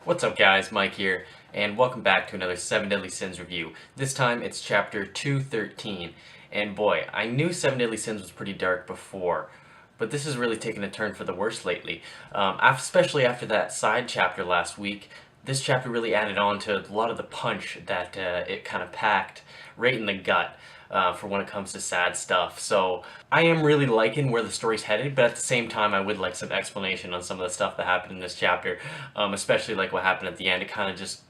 What's up guys, Mike here, and welcome back to another 7 Deadly Sins review. This time it's chapter 213, and boy, I knew 7 Deadly Sins was pretty dark before, but this has really taken a turn for the worse lately. Especially after that side chapter last week, this chapter really added on to a lot of the punch that it kind of packed right in the gut. For when it comes to sad stuff. So I am really liking where the story's headed, but at the same time I would like some explanation on some of the stuff that happened in this chapter, especially like what happened at the end. It kind of just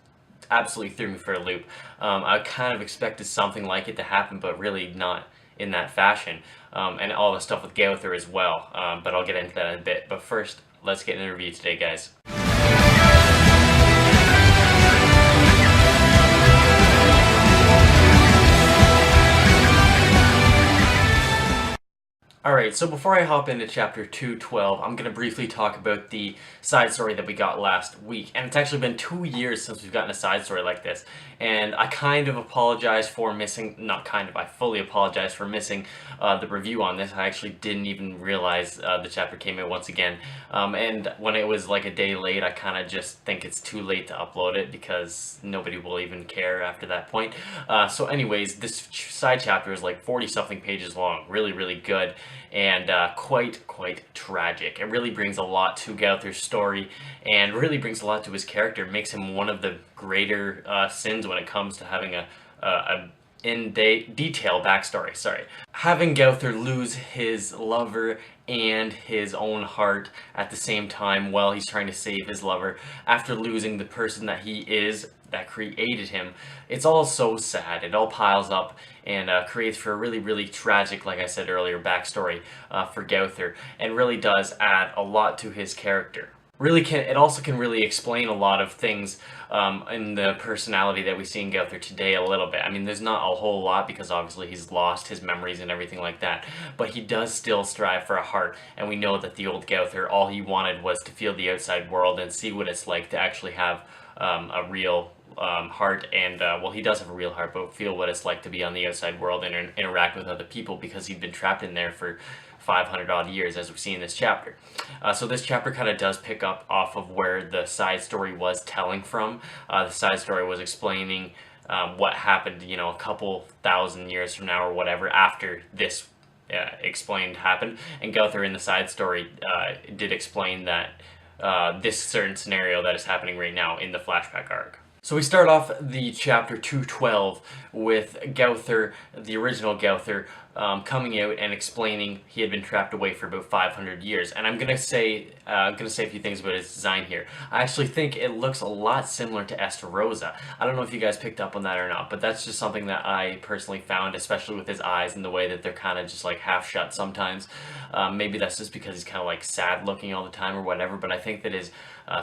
absolutely threw me for a loop. I kind of expected something like it to happen, but really not in that fashion. And all the stuff with Gauther as well, but I'll get into that in a bit. But first, let's get an interview today, guys. Alright, so before I hop into chapter 212, I'm going to briefly talk about the side story that we got last week. And it's actually been 2 years since we've gotten a side story like this. And I kind of apologize for missing, not kind of, I fully apologize for missing the review on this. I actually didn't even realize the chapter came in once again. And when it was like a day late, I kind of just think it's too late to upload it because nobody will even care after that point. So anyways, this side chapter is like 40-something pages long. Really, really good. And quite tragic. It really brings a lot to Gauther's story and really brings a lot to his character. It makes him one of the greater sins when it comes to having a in-detail backstory. Sorry. Having Gauther lose his lover and his own heart at the same time while he's trying to save his lover after losing the person that he is that created him. It's all so sad. It all piles up and creates for a really tragic, like I said earlier, backstory for Gauther, and really does add a lot to his character. It also can really explain a lot of things in the personality that we see in Gauther today a little bit. I mean, there's not a whole lot because obviously he's lost his memories and everything like that, but he does still strive for a heart, and we know that the old Gauther, all he wanted was to feel the outside world and see what it's like to actually have a real heart, and well, he does have a real heart, but feel what it's like to be on the outside world and interact with other people because he'd been trapped in there for 500 odd years, as we see in this chapter. So this chapter kind of does pick up off of where the side story was telling from. The side story was explaining what happened, you know, a couple thousand years from now or whatever after this explained happened, and Gauther in the side story did explain that this certain scenario that is happening right now in the flashback arc. So we start off the chapter 212 with Gauther, the original Gauther, coming out and explaining he had been trapped away for about 500 years. And I'm gonna say a few things about his design here. I actually think it looks a lot similar to Estarossa. I don't know if you guys picked up on that or not, but that's just something that I personally found, especially with his eyes and the way that they're kind of just like half shut sometimes. Maybe that's just because he's kind of like sad looking all the time or whatever, but I think that his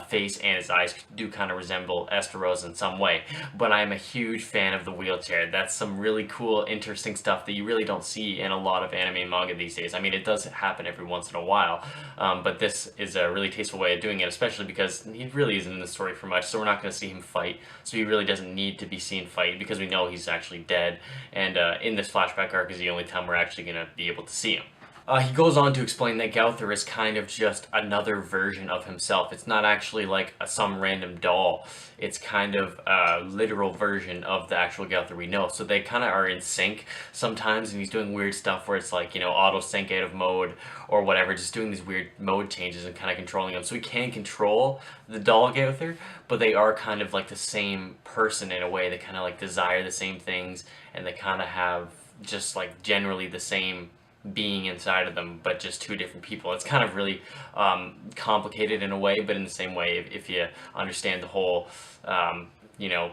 face and his eyes do kind of resemble Estarossa in some way. But I'm a huge fan of the wheelchair. That's some really cool, interesting stuff that you really don't see in a lot of anime and manga these days. I mean, it does happen every once in a while, but this is a really tasteful way of doing it, especially because he really isn't in the story for much, so we're not going to see him fight, so he really doesn't need to be seen fight because we know he's actually dead, and in this flashback arc is the only time we're actually going to be able to see him. He goes on to explain that Gauther is kind of just another version of himself. It's not actually like some random doll. It's kind of a literal version of the actual Gauther we know. So they kind of are in sync sometimes, and he's doing weird stuff where it's like, you know, auto sync out of mode or whatever, just doing these weird mode changes and kind of controlling them. So he can control the doll Gauther, but they are kind of like the same person in a way. They kind of like desire the same things, and they kind of have just like generally the same being inside of them, but just two different people. It's kind of really complicated in a way, but in the same way, if you understand the whole, you know,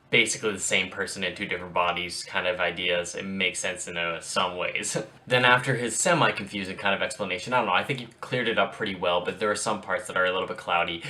basically the same person in two different bodies kind of ideas, it makes sense in some ways. Then after his semi-confusing kind of explanation, I don't know, I think he cleared it up pretty well, but there are some parts that are a little bit cloudy.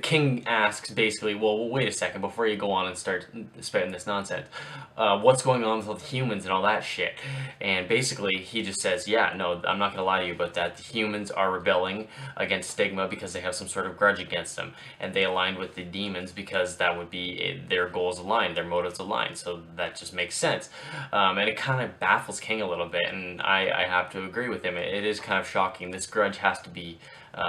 King asks basically, well, wait a second, before you go on and start spitting this nonsense, what's going on with humans and all that shit? And basically he just says, yeah, no, I'm not gonna lie to you about that. The humans are rebelling against Stigma because they have some sort of grudge against them, and they aligned with the demons because that would be their goal goals align, their motives align, so that just makes sense. And it kind of baffles King a little bit, and I have to agree with him. It is kind of shocking. This grudge has to be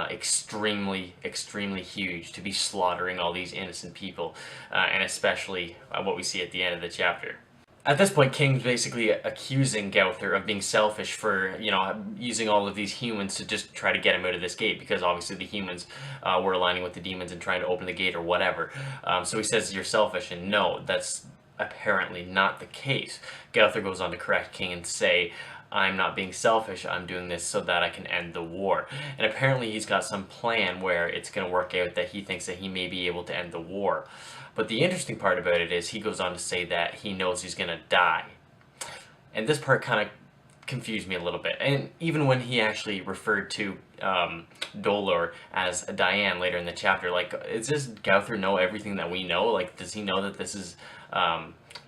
extremely, extremely huge to be slaughtering all these innocent people, and especially what we see at the end of the chapter. At this point, King's basically accusing Gowther of being selfish for, using all of these humans to just try to get him out of this gate, because obviously the humans were aligning with the demons and trying to open the gate or whatever. So he says, you're selfish, and no, that's apparently not the case. Gowther goes on to correct King and say, I'm not being selfish, I'm doing this so that I can end the war. And apparently he's got some plan where it's going to work out that he thinks that he may be able to end the war. But the interesting part about it is he goes on to say that he knows he's going to die. And this part kind of confused me a little bit. And even when he actually referred to Dolor as Diane later in the chapter, like, does this Gowther know everything that we know? Like, does he know that this is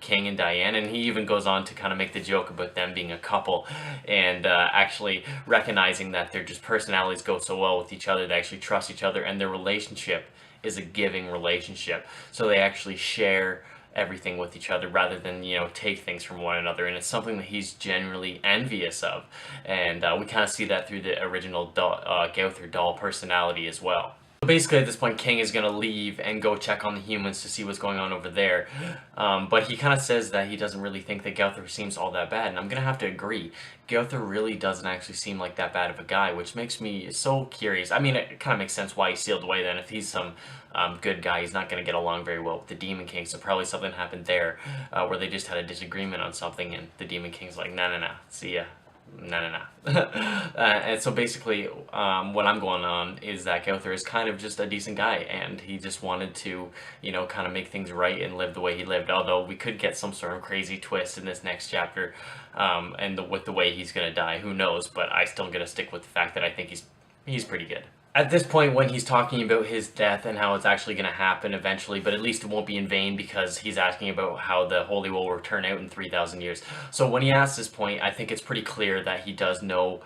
King and Diane? And he even goes on to kind of make the joke about them being a couple, and actually recognizing that their just personalities go so well with each other, they actually trust each other, and their relationship is a giving relationship. So they actually share everything with each other rather than, take things from one another. And it's something that he's genuinely envious of. And we kind of see that through the original Gowther doll personality as well. So basically at this point, King is going to leave and go check on the humans to see what's going on over there. But he kind of says that he doesn't really think that Gowther seems all that bad. And I'm going to have to agree. Gowther really doesn't actually seem like that bad of a guy, which makes me so curious. I mean, it kind of makes sense why he sealed away then. If he's some good guy, he's not going to get along very well with the Demon King. So probably something happened there where they just had a disagreement on something. And the Demon King's like, no, see ya. No. And so basically, what I'm going on is that Gowther is kind of just a decent guy, and he just wanted to, kind of make things right and live the way he lived. Although we could get some sort of crazy twist in this next chapter, with the way he's gonna die. Who knows? But I still gonna stick with the fact that I think he's pretty good. At this point, when he's talking about his death and how it's actually going to happen eventually, but at least it won't be in vain, because he's asking about how the Holy Will turn out in 3,000 years. So when he asks this point, I think it's pretty clear that he does know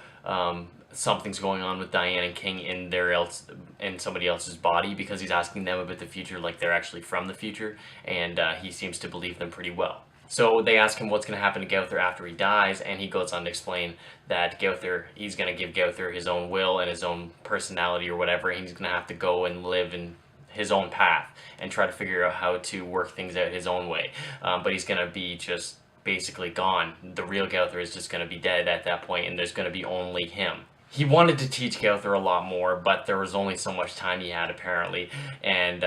something's going on with Diane and King in somebody else's body, because he's asking them about the future like they're actually from the future, and he seems to believe them pretty well. So they ask him what's going to happen to Gowther after he dies, and he goes on to explain that he's going to give Gowther his own will and his own personality or whatever, and he's going to have to go and live in his own path and try to figure out how to work things out his own way. But he's going to be just basically gone. The real Gowther is just going to be dead at that point, and there's going to be only him. He wanted to teach Gowther a lot more, but there was only so much time he had, apparently. And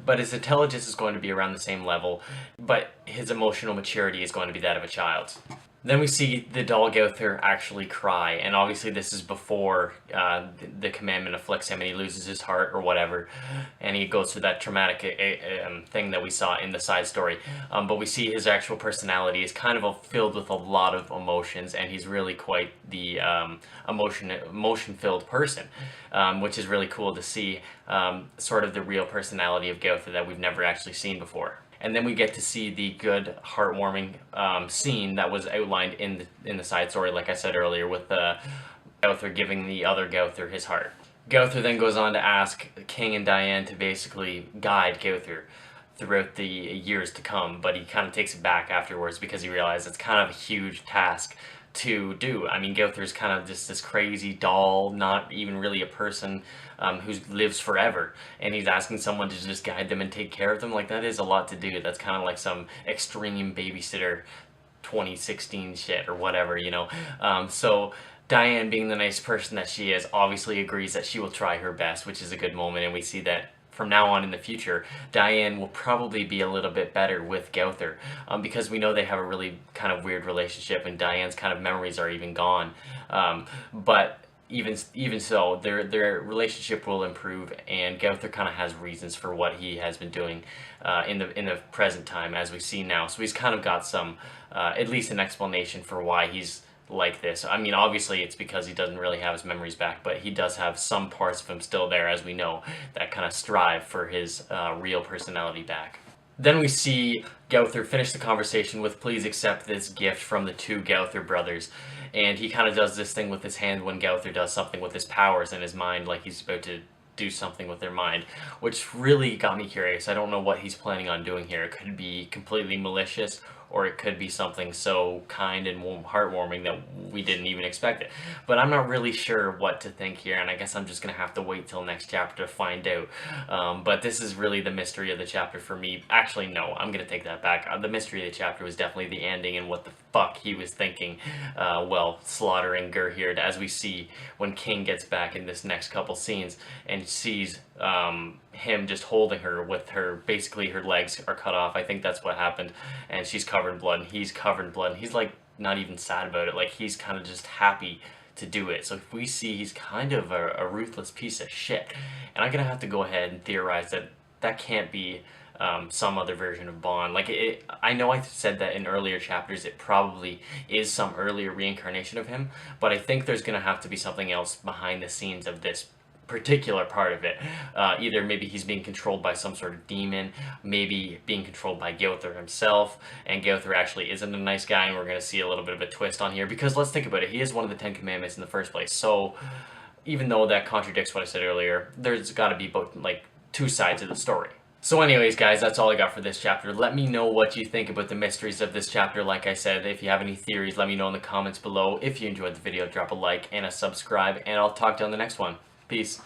but his intelligence is going to be around the same level, but his emotional maturity is going to be that of a child. Then we see the doll Gowther actually cry, and obviously this is before the commandment afflicts him and he loses his heart or whatever, and he goes through that traumatic thing that we saw in the side story. But we see his actual personality is kind of filled with a lot of emotions, and he's really quite the emotion-filled person, which is really cool to see, sort of the real personality of Gowther that we've never actually seen before. And then we get to see the good, heartwarming scene that was outlined in the side story, like I said earlier, with Gowther giving the other Gowther his heart. Gowther then goes on to ask King and Diane to basically guide Gowther throughout the years to come, but he kind of takes it back afterwards because he realizes it's kind of a huge task to do. I mean, Gowther's kind of just this crazy doll, not even really a person, who lives forever, and he's asking someone to just guide them and take care of them. Like, that is a lot to do. That's kind of like some extreme babysitter 2016 shit or whatever, so Diane, being the nice person that she is, obviously agrees that she will try her best, which is a good moment, and we see that from now on in the future, Diane will probably be a little bit better with Gowther, because we know they have a really kind of weird relationship, and Diane's kind of memories are even gone. But even so, their relationship will improve, and Gowther kind of has reasons for what he has been doing in the present time, as we see now. So he's kind of got some, at least an explanation for why he's like this. I mean, obviously it's because he doesn't really have his memories back, but he does have some parts of him still there, as we know, that kind of strive for his real personality back. Then we see Gowther finish the conversation with, "Please accept this gift from the two Gowther brothers." And he kind of does this thing with his hand when Gowther does something with his powers in his mind, like he's about to do something with their mind, which really got me curious. I don't know what he's planning on doing here. It could be completely malicious, or it could be something so kind and heartwarming that we didn't even expect it. But I'm not really sure what to think here, and I guess I'm just gonna have to wait till next chapter to find out. But this is really the mystery of the chapter for me. Actually, no, I'm gonna take that back. The mystery of the chapter was definitely the ending and what the fuck he was thinking, well, slaughtering Gurhird, as we see when King gets back in this next couple scenes and sees him just holding her with her, basically her legs are cut off. I think that's what happened, and she's covered in blood and he's covered in blood, and he's like not even sad about it, like he's kind of just happy to do it. So if we see he's kind of a ruthless piece of shit, and I'm gonna have to go ahead and theorize that that can't be some other version of Bond. Like, I know I said that in earlier chapters, it probably is some earlier reincarnation of him, but I think there's gonna have to be something else behind the scenes of this particular part of it. Either maybe he's being controlled by some sort of demon, maybe being controlled by Gowther himself, and Gowther actually isn't a nice guy, and we're going to see a little bit of a twist on here, because let's think about it, he is one of the 10 Commandments in the first place, so even though that contradicts what I said earlier, there's got to be both, like, two sides of the story. So anyways, guys, that's all I got for this chapter. Let me know what you think about the mysteries of this chapter. Like I said, if you have any theories, let me know in the comments below. If you enjoyed the video, drop a like and a subscribe, and I'll talk to you on the next one. Peace.